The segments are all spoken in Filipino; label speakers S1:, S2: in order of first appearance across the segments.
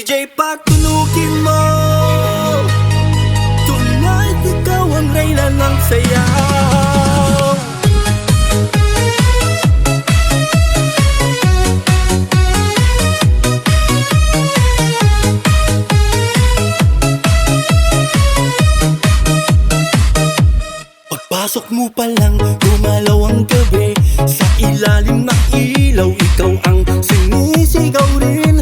S1: DJ patunukin mo, tonight ikaw ang reyna ng sayaw. Pagpasok mo pa lang, gumalaw ang gabi. Sa ilalim ng ilaw, ikaw ang sinisigaw rin.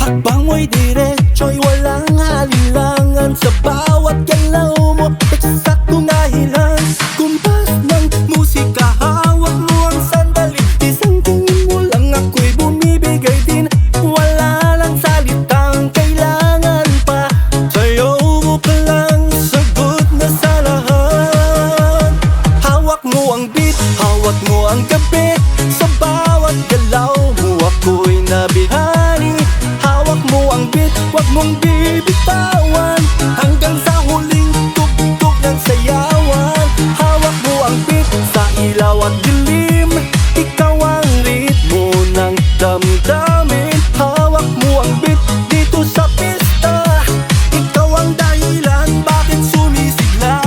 S1: Hakbang mo'y diretso'y walang alinlangan. Sa bawat galaw mo, eksaktong dahilan. Kumpas ng musika, hawak mo ang sandali. Isang tingin mo lang ako'y bumibigay din. Wala lang salitang kailangan pa. Sayaw mo pa lang, sagot na sa lahat. Hawak mo ang beat, hawak mo ang gabi. Sa bawat galaw mo ako'y nabihani. Hawak mo ang beat, wag mong bibitawan. Hanggang sa huling tugtog ng sayawan. Hawak mo ang beat, sa ilaw at dilim. Ikaw ang ritmo ng damdamin. Hawak mo ang beat dito sa pista. Ikaw ang dahilan bakit sumisigla.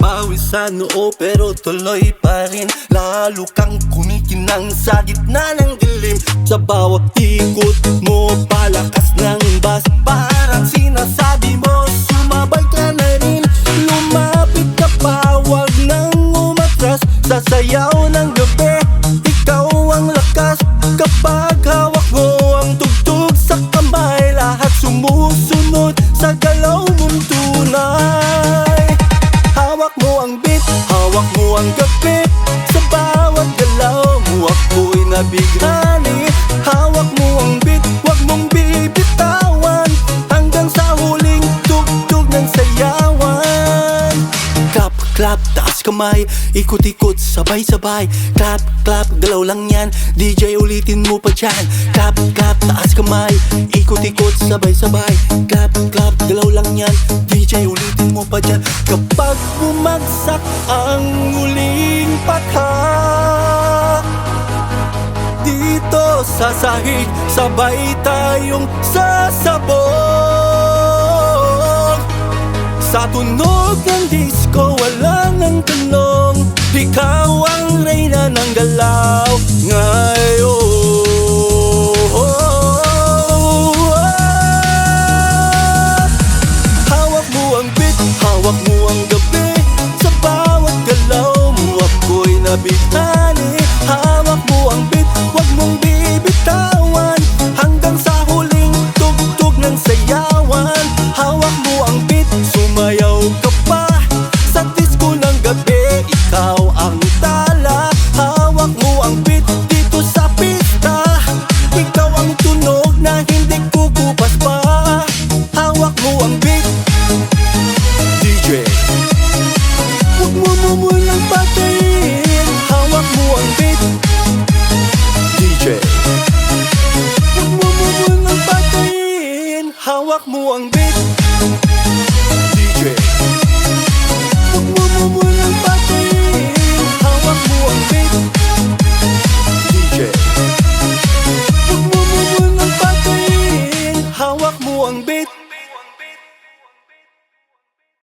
S1: Pawis sa noo pero tuloy pa rin. Lalo kang kumikinang sa gitna ng dilim. Sa bawat ikot mo, palakas ng bass. Parang sinasabi mo, sumabay ka na rin. Lumapit ka pa, wag nang umatras. Sa sayaw ng gabi, ikaw ang lakas. Kapag hawak mo ang tugtog sa kamay, lahat sumusunod sa galaw mong tunay. Hawak mo ang beat, hawak mo ang gabi. Sa bawat galaw mo ako'y nabighani. Hawak mo ang beat, wag mong bibitawan. Hanggang sa huling tugtog ng sayawan. Clap, clap, taas kamay. Ikot-ikot, sabay-sabay. Clap, clap, galaw lang yan. DJ ulitin mo pa dyan. Clap, clap, taas kamay. Ikot-ikot, sabay-sabay. Clap, clap, galaw lang yan. DJ ulitin mo pa dyan. Kapag bumagsak ang huling pathak, dito sa sahig, sabay tayong sasabog. Sa tunog ng disco, walang ang tanong. Ikaw ang reyna ng galaw ngayon. Hawak mo ang beat, hawak mo ang gabi. Sa bawat galaw mo ako'y nabighani. Hawak mo ang beat, wag mong bibitawan. Hanggang sa huling tugtog ng sayawan. Hawak mo ang beat, sumayaw ka pa. Sa disco ng gabi, ikaw ang tala. Hawak mo ang beat dito sa pista. Ikaw ang tunog na hindi kukupas pa. Hawak mo ang beat, DJ. Huwag mo munang patayin. Hawak mo ang beat, DJ. Huwag mo munang patayin. Hawak mo ang beat.